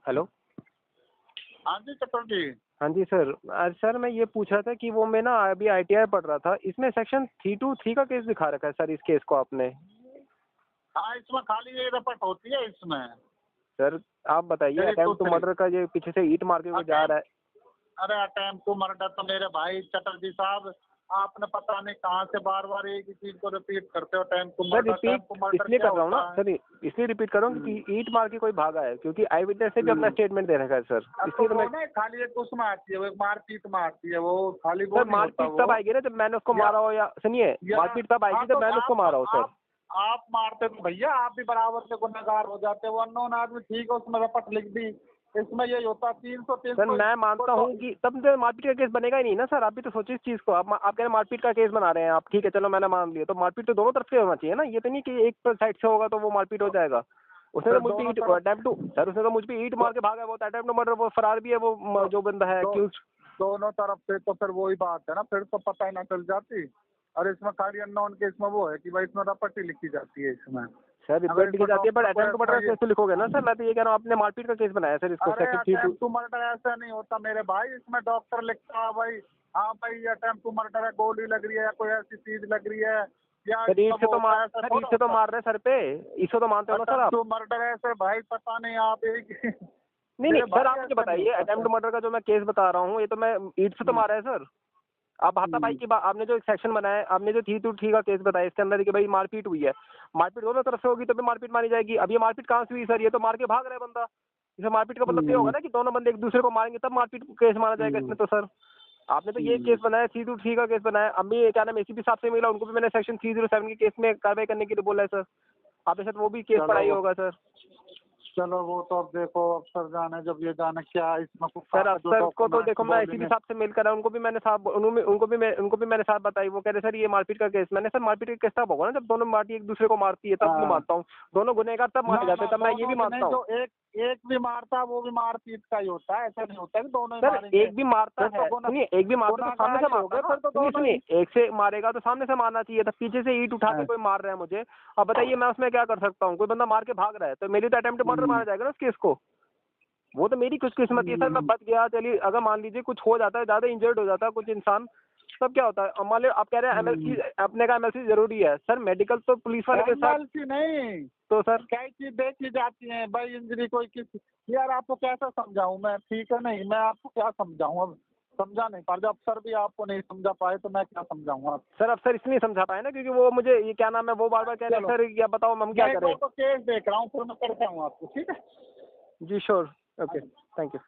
Hello. हाँ जी चटर्जी। हाँ जी sir. Sir मैं ये पूछ रहा था कि वो मैं ना अभी ITI पढ़ रहा था, इसमें सेक्शन 323 का केस दिखा रखा है सर, इस केस को आपने। हाँ इसमें खाली ये रपट होती है इसमें। सर आप बताइए, अटेम्प्ट टू मर्डर का ये पीछे से ईंट मार के वो जा रहा है। अरे अटेम्प्ट टू मर्डर तो मेरे भाई चटर्जी साहब, आपने पता नहीं कहाँ से बार बार एक ही चीज को रिपीट करते हो। Attempt to sir repeat murder इसलिए कर रहा हूँ ना सर, इसलिए रिपीट कर रहा हूँ कि ईंट मार के कोई भागा है, क्योंकि आई विटनेस ने भी अपना स्टेटमेंट दे रखा है सर, इसलिए तो मैं खाली एक उसमें आती है, वो एक मारपीट मारती है, वो खाली वो सर मारपीट तब आएगी ना जब मैंने उसको मारा हो, या सुनिए मारपीट तब आएगी जब मैंने उसको मारा हो सर। आप मारते तो भैया आप भी बराबर से गुनहगार हो जाते हो। अननोन आदमी ठीक है उसमें रपट लिख दी, इसमें यही होता 303। सर मैं मानता हूँ कि तब तो मारपीट का केस बनेगा ही नहीं ना सर, आप भी तो सोचिए इस चीज़ को। आप कह रहे हैं मारपीट का केस बना रहे हैं आप, ठीक है चलो मैंने मान लिया, तो मारपीट तो दोनों तरफ से होना चाहिए ना, ये तो नहीं कि एक साइड से होगा तो वो मारपीट हो जाएगा। उसने तो मुझ पे अटेम्प्ट टू सर, उसने तो मुझ पे ईंट मार के भागा, वो अटेम्प्ट टू मर्डर, वो फरार भी है वो जो बंदा है एक्यूज। दोनों तरफ से तो फिर वही बात है ना, फिर तो पता ही ना चल जाती। और इसमें खाली अननोन के इसमें वो है कि भाई इसमें रपट ही लिखी जाती है इसमें। सर रिपोर्ट लिखी जाती है, पर अटेम्प्ट टू मर्डर केस तो लिखोगे ना सर। मैं तो ये कह रहा हूँ आपने मारपीट का केस बनाया सर, इसको अटेम्प्ट टू मर्डर ऐसा नहीं होता मेरे भाई, इसमें डॉक्टर लिखता है भाई हाँ भाई अटेम्प्ट टू मर्डर है, गोली लग रही है या कोई ऐसी चीज लग रही है या ईंट से तो मार रहे सर पे, इसको तो मानते हो ना सर आप। टू मर्डर ऐसे भाई पता नहीं आप एक नहीं सर आप मुझे बताइए, अटेम्प्ट टू मर्डर का जो मैं केस बता रहा हूँ ये तो मैं ईंट से तो मारा है सर। आप हाथापाई की बात, आपने जो एक सेक्शन बनाया, आपने जो 323 का केस बताया इसके अंदर कि भाई मारपीट हुई है, मारपीट दोनों तरफ से होगी तो भी मारपीट मानी जाएगी। अब ये मारपीट कहाँ से हुई सर, ये तो मार के भाग रहा है बंदा। इसे मारपीट का मतलब ये होगा ना कि दोनों बंदे एक दूसरे को मारेंगे तब मारपीट केस माना जाएगा इसमें तो सर। आपने तो ये केस बनाया 323 का केस बनाया। अब भी क्या नाम ACP साहब से मिला, उनको भी मैंने सेक्शन 307 के केस में कार्रवाई करने के लिए बोला है सर। आपने शायद वो भी केस पढ़ाई होगा सर। चलो वो तो अब देखो अफसर जाने, जब ये जाने क्या इसमें सर अफसर को तो देखो मैं ACP साहब से मिलकर उनको भी मैंने साहब उनको भी मैंने साथ बताई। वो कह रहे सर ये मारपीट का केस, मैंने सर मारपीट का केस तब होगा ना जब दोनों पार्टी एक दूसरे को मारती है, तब मैं मानता हूँ। दोनों गुनहगार तब मारे जाते हैं, तब मैं ये भी मानता हूँ। एक भी मारता है वो भी मारपीट का ही होता है, ऐसा नहीं होता है कि दोनों सर एक भी मारता है, सुनिए एक भी मारता है तो सामने से मारता है। सुनिए एक से मारेगा तो सामने से मारना चाहिए था, पीछे से ईंट उठा के कोई मार रहा है मुझे, अब बताइए मैं उसमें क्या कर सकता हूँ। कोई बंदा मार के भाग रहा है तो मेरी तो अटेम्प्ट मर्डर मारा जाएगा ना उस केस को। वो तो मेरी खुशकिस्मती है सर, मैं बच गया। चलिए अगर मान लीजिए कुछ हो जाता है, ज्यादा इंजर्ड हो जाता है कुछ इंसान, तब क्या होता है। मान लो आप कह रहे हैं MLC, अपने का MLC जरूरी है सर, मेडिकल तो पुलिस वाले के साथ MLC नहीं तो सर कई चीज देखी जाती है भाई, इंजरी कोई किस यार आपको कैसा समझाऊं मैं, ठीक है नहीं मैं आपको क्या समझाऊं, अब समझा नहीं पा, जब अफसर भी आपको नहीं समझा पाए तो मैं क्या समझाऊंगा आप। सर अफसर इसलिए समझा पाए ना क्योंकि वो मुझे ये क्या नाम है वो बार बार कह रहे हैं सर क्या बताओ हम क्या करें। तो केस देख रहा हूँ फिर मैं करता हूँ आपको, ठीक है जी श्योर, ओके थैंक यू।